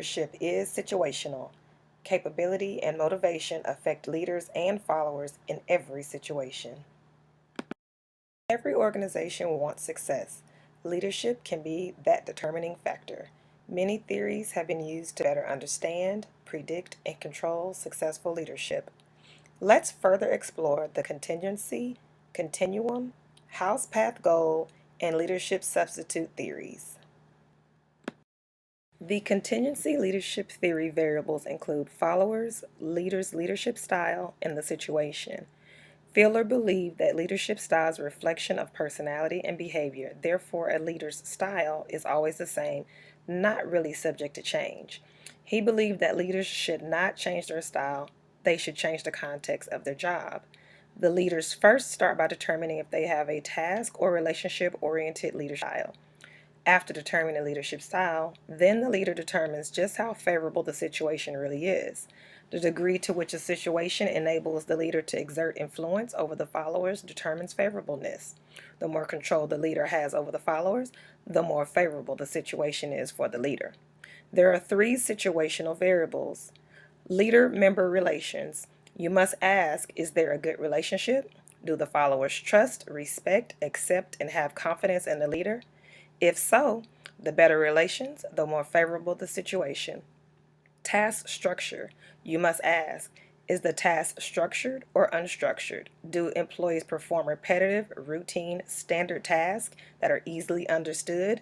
Leadership is situational. Capability and motivation affect leaders and followers in every situation. Every organization wants success. Leadership can be that determining factor. Many theories have been used to better understand, predict, and control successful leadership. Let's further explore the contingency, continuum, house path goal, and leadership substitute theories. The contingency leadership theory variables include followers, leaders' leadership style, and the situation. Fieldler believed that leadership style is a reflection of personality and behavior. Therefore, a leader's style is always the same, not really subject to change. He believed that leaders should not change their style, they should change the context of their job. The leaders first start by determining if they have a task or relationship-oriented leadership style. After determining the leadership style, then the leader determines just how favorable the situation really is. The degree to which a situation enables the leader to exert influence over the followers determines favorableness. The more control the leader has over the followers, the more favorable the situation is for the leader. There are three situational variables. Leader-member relations. You must ask, is there a good relationship? Do the followers trust, respect, accept, and have confidence in the leader? If so, the better relations, the more favorable the situation. Task structure. You must ask, is the task structured or unstructured? Do employees perform repetitive, routine, standard tasks that are easily understood?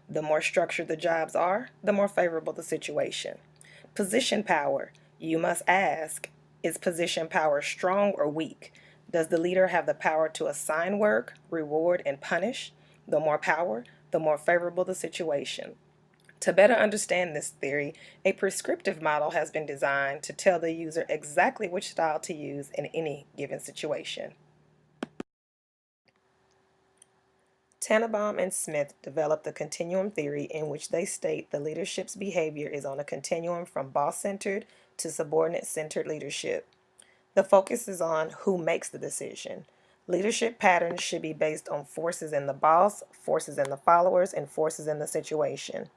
The more structured the jobs are, the more favorable the situation. Position power. You must ask, is position power strong or weak? Does the leader have the power to assign work, reward, and punish? The more power, the more favorable the situation. To better understand this theory, a prescriptive model has been designed to tell the user exactly which style to use in any given situation. Tannenbaum and Smith developed the continuum theory in which they state the leadership's behavior is on a continuum from boss-centered to subordinate-centered leadership. The focus is on who makes the decision. Leadership patterns should be based on forces in the boss, forces in the followers, and forces in the situation.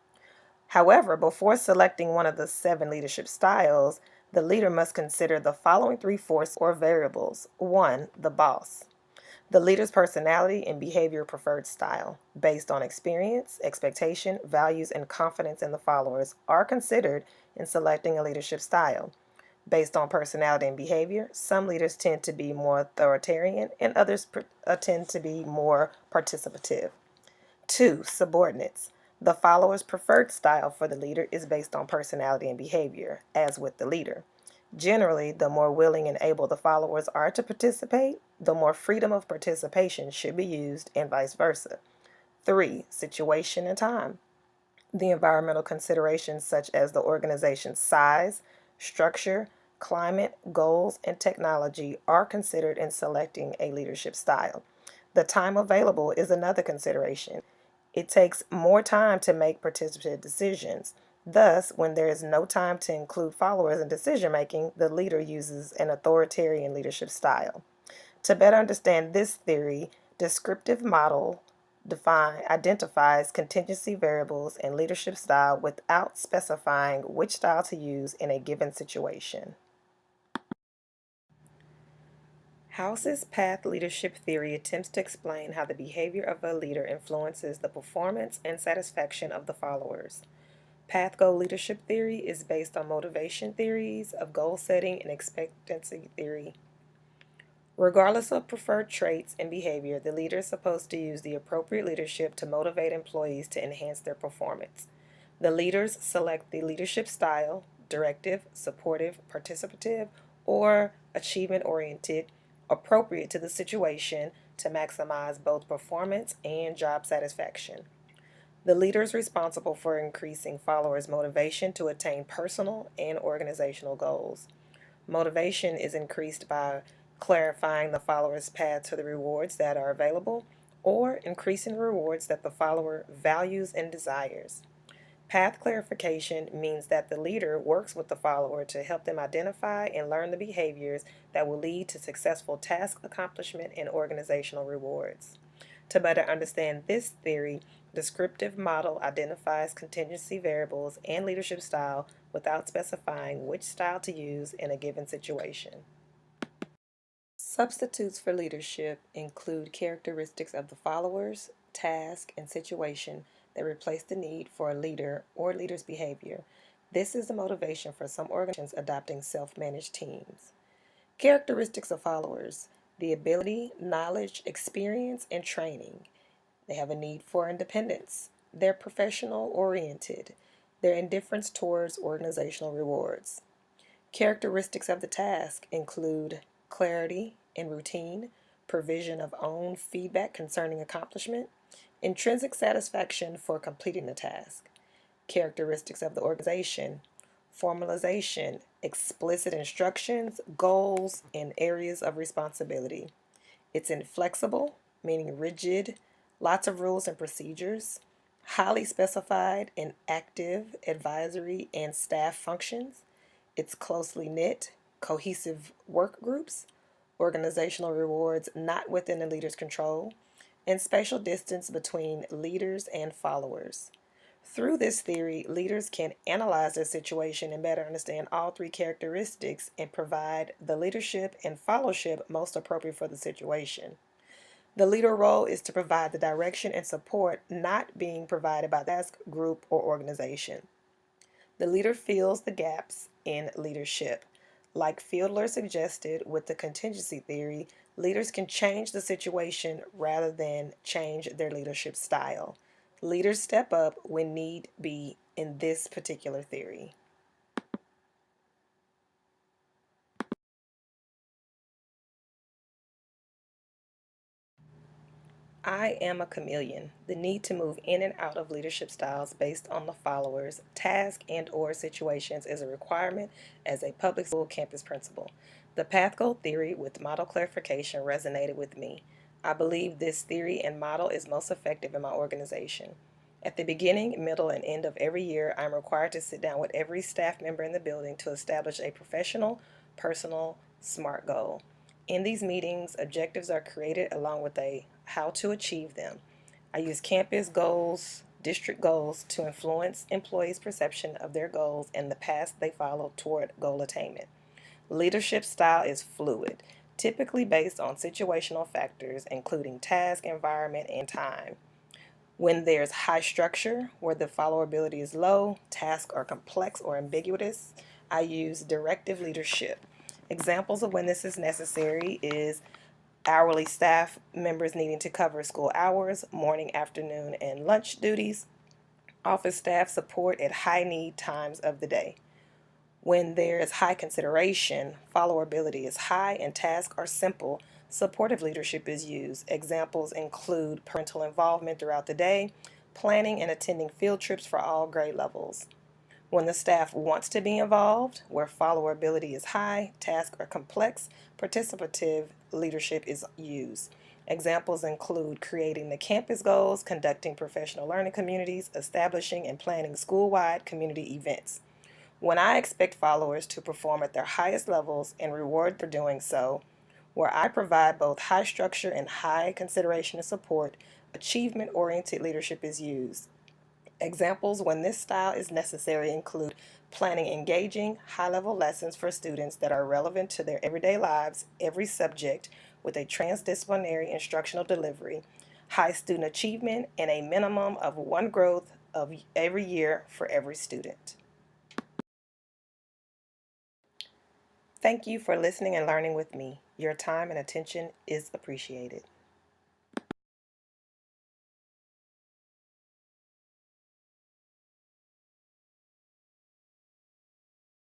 However, before selecting one of the 7 leadership styles, the leader must consider the following 3 forces or variables. 1. The boss. The leader's personality and behavior preferred style, based on experience, expectation, values, and confidence in the followers, are considered in selecting a leadership style. Based on personality and behavior, some leaders tend to be more authoritarian and others tend to be more participative. 2. Subordinates. The follower's preferred style for the leader is based on personality and behavior, as with the leader. Generally, the more willing and able the followers are to participate, the more freedom of participation should be used, and vice versa. 3. Situation and time. The environmental considerations such as the organization's size, structure, climate, goals, and technology are considered in selecting a leadership style. The time available is another consideration. It takes more time to make participative decisions. Thus, when there is no time to include followers in decision-making, the leader uses an authoritarian leadership style. To better understand this theory, descriptive model identifies contingency variables and leadership style without specifying which style to use in a given situation. House's path leadership theory attempts to explain how the behavior of a leader influences the performance and satisfaction of the followers. Path goal leadership theory is based on motivation theories of goal setting and expectancy theory. Regardless of preferred traits and behavior, the leader is supposed to use the appropriate leadership to motivate employees to enhance their performance. The leaders select the leadership style, directive, supportive, participative, or achievement-oriented, appropriate to the situation to maximize both performance and job satisfaction. The leader is responsible for increasing followers' motivation to attain personal and organizational goals. Motivation is increased by clarifying the follower's path to the rewards that are available or increasing the rewards that the follower values and desires. Path clarification means that the leader works with the follower to help them identify and learn the behaviors that will lead to successful task accomplishment and organizational rewards. To better understand this theory, descriptive model identifies contingency variables and leadership style without specifying which style to use in a given situation. Substitutes for leadership include characteristics of the followers, task, and situation that replace the need for a leader or leader's behavior. This is the motivation for some organizations adopting self-managed teams. Characteristics of followers: the ability, knowledge, experience, and training. They have a need for independence. They're professional oriented. Their indifference towards organizational rewards. Characteristics of the task include clarity and routine, provision of own feedback concerning accomplishment, intrinsic satisfaction for completing the task. Characteristics of the organization: formalization, explicit instructions, goals, and areas of responsibility. It's inflexible, meaning rigid, lots of rules and procedures, highly specified in active, advisory, and staff functions. It's closely knit, cohesive work groups, organizational rewards not within the leader's control, and spatial distance between leaders and followers. Through this theory, leaders can analyze their situation and better understand all three characteristics and provide the leadership and fellowship most appropriate for the situation. The leader role is to provide the direction and support not being provided by the task, group, or organization. The leader fills the gaps in leadership. Like Fiedler suggested with the contingency theory, leaders can change the situation rather than change their leadership style. Leaders step up when need be in this particular theory. I am a chameleon. The need to move in and out of leadership styles based on the followers, task, and/or situations is a requirement as a public school campus principal. The path goal theory with model clarification resonated with me. I believe this theory and model is most effective in my organization. At the beginning, middle, and end of every year, I am required to sit down with every staff member in the building to establish a professional, personal, SMART goal. In these meetings, objectives are created along with a how to achieve them. I use campus goals, district goals to influence employees' perception of their goals and the path they follow toward goal attainment. Leadership style is fluid, typically based on situational factors including task, environment, and time. When there's high structure, where the followability is low, tasks are complex or ambiguous, I use directive leadership. Examples of when this is necessary is hourly staff members needing to cover school hours, morning, afternoon, and lunch duties, office staff support at high need times of the day. When there is high consideration, followability is high, and tasks are simple, supportive leadership is used. Examples include parental involvement throughout the day, planning and attending field trips for all grade levels. When the staff wants to be involved, where followability is high, tasks are complex, participative leadership is used. Examples include creating the campus goals, conducting professional learning communities, establishing and planning school-wide community events. When I expect followers to perform at their highest levels and reward for doing so, where I provide both high structure and high consideration and support, achievement-oriented leadership is used. Examples when this style is necessary include planning engaging, high-level lessons for students that are relevant to their everyday lives, every subject, with a transdisciplinary instructional delivery, high student achievement, and a minimum of one growth of every year for every student. Thank you for listening and learning with me. Your time and attention is appreciated.